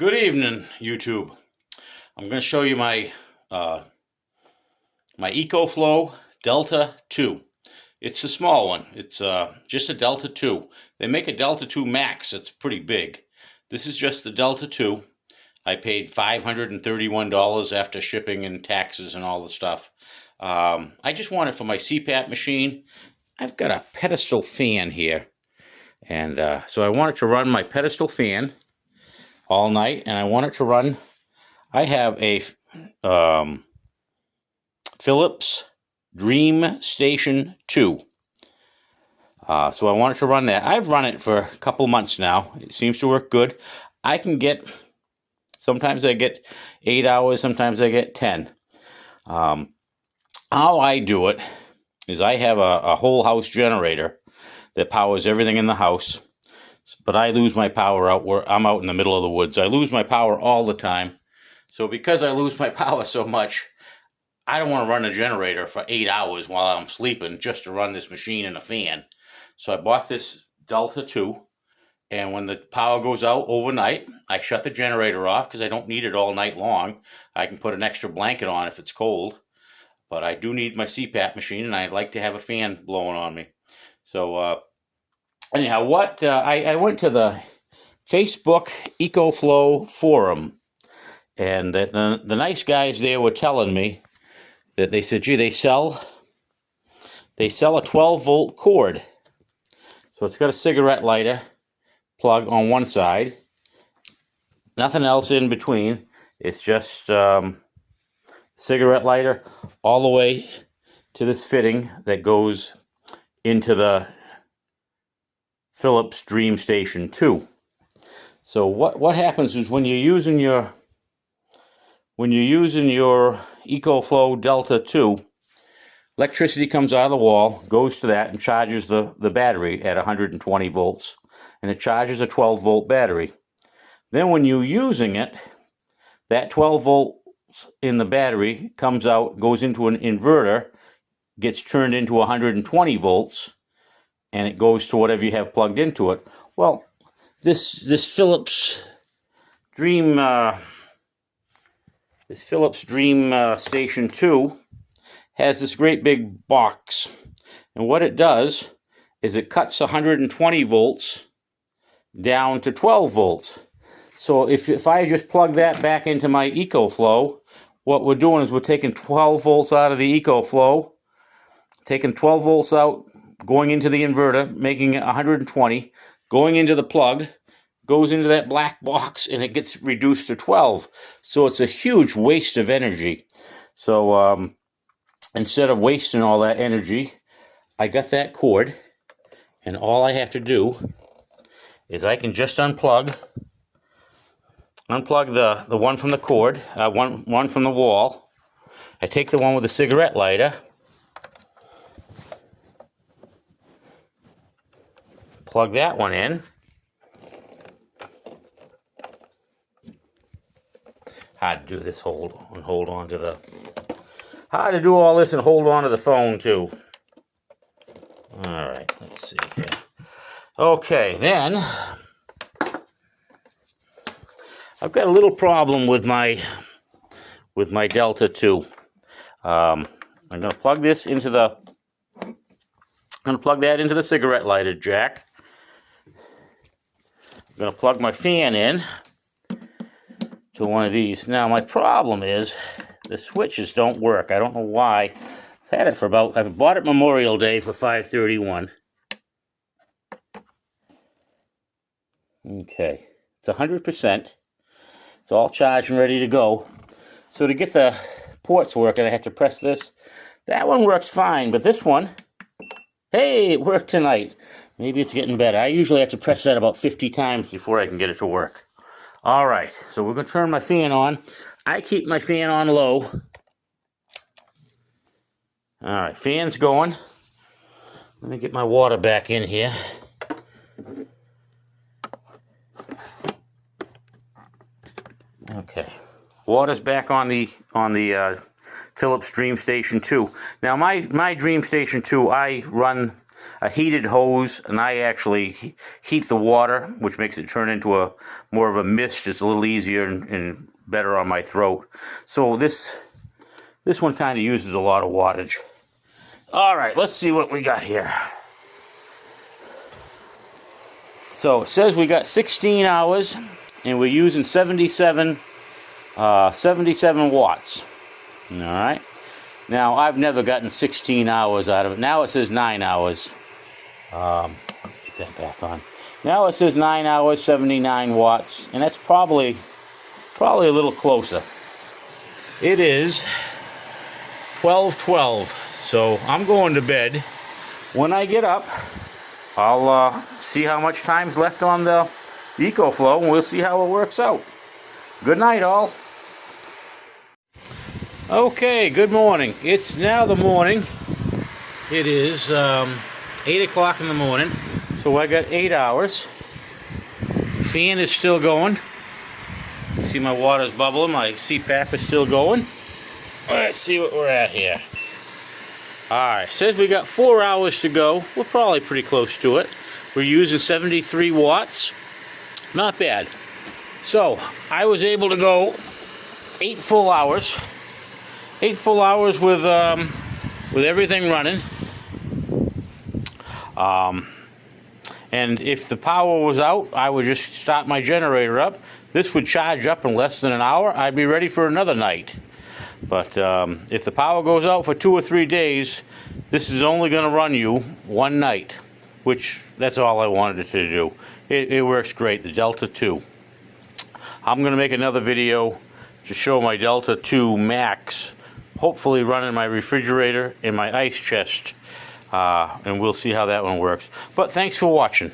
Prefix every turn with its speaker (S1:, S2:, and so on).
S1: Good evening, YouTube. I'm going to show you my EcoFlow Delta 2. It's a small one. It's just a Delta 2. They make a Delta 2 Max. It's pretty big. This is just the Delta 2. I paid $531 after shipping and taxes and all the stuff. I just want it for my CPAP machine. I've got a pedestal fan here. And so I want it to run my pedestal fan all night, and I want it to run. I have a Philips DreamStation 2. So I want it to run that. I've run it for a couple months now. It seems to work good. I can get, sometimes I get 8 hours, sometimes I get 10. How I do it is I have a whole house generator that powers everything in the house. But I lose my power out where I'm out in the middle of the woods. I lose my power all the time. So because I lose my power so much, I don't want to run a generator for 8 hours while I'm sleeping just to run this machine and a fan. So I bought this Delta 2. And when the power goes out overnight, I shut the generator off because I don't need it all night long. I can put an extra blanket on if it's cold. But I do need my CPAP machine, and I'd like to have a fan blowing on me. So, anyhow, I went to the Facebook EcoFlow forum, and the nice guys there were telling me that they said, gee, they sell a 12-volt cord. So it's got a cigarette lighter plug on one side, nothing else in between. It's just cigarette lighter all the way to this fitting that goes into the Philips DreamStation 2. So what happens is when you're using your EcoFlow Delta 2, electricity comes out of the wall, goes to that, and charges the battery at 120 volts, and it charges a 12-volt battery. Then when you're using it, that 12 volts in the battery comes out, goes into an inverter, gets turned into 120 volts, and it goes to whatever you have plugged into it. Well, this Philips Dream Station 2 has this great big box, and what it does is it cuts 120 volts down to 12 volts. So if I just plug that back into my EcoFlow, what we're doing is we're taking 12 volts out of the EcoFlow, taking 12 volts out, going into the inverter, making it 120, going into the plug, goes into that black box, and it gets reduced to 12. So it's a huge waste of energy. So instead of wasting all that energy, I got that cord, and all I have to do is I can just unplug the one from the cord, one from the wall. I take the one with the cigarette lighter, plug that one in. Hard to do this, hold on to the, hard to do all this and hold on to the phone too. All right, let's see here. Okay, then I've got a little problem with my Delta 2. I'm going to plug this into the, I'm going to plug that into the cigarette lighter jack. I'm going to plug my fan in to one of these. Now my problem is the switches don't work. I don't know why. I've had it for I've bought it Memorial Day for $531. Okay, it's 100%. It's all charged and ready to go. So to get the ports working, I have to press this. That one works fine, but this one, hey, it worked tonight. Maybe it's getting better. I usually have to press that about 50 times before I can get it to work. All right, so we're going to turn my fan on. I keep my fan on low. All right, fan's going. Let me get my water back in here. Okay, water's back on the Philips DreamStation 2. Now my DreamStation 2, I run a heated hose, and I actually heat the water, which makes it turn into a more of a mist. It's a little easier and better on my throat. So this one kind of uses a lot of wattage. All right, let's see what we got here. So it says we got 16 hours, and we're using 77 watts. All right. Now, I've never gotten 16 hours out of it. Now it says 9 hours. Get that back on. Now it says 9 hours, 79 watts, and that's probably a little closer. It is 12:12, so I'm going to bed. When I get up, I'll see how much time's left on the EcoFlow, and we'll see how it works out. Good night, all. Okay, good morning. It's now the morning. It is 8 o'clock in the morning, so I got 8 hours. Fan is still going. See, my water's bubbling. My CPAP is still going. Let's see what we're at here. Alright, says we got 4 hours to go. We're probably pretty close to it. We're using 73 watts. Not bad. So, I was able to go 8 full hours. 8 full hours with everything running. And if the power was out, I would just start my generator up. This would charge up in less than an hour. I'd be ready for another night. But if the power goes out for 2 or 3 days, this is only going to run you one night, which that's all I wanted it to do. It works great, the Delta 2. I'm going to make another video to show my Delta 2 Max, hopefully running my refrigerator and my ice chest, and we'll see how that one works. But thanks for watching.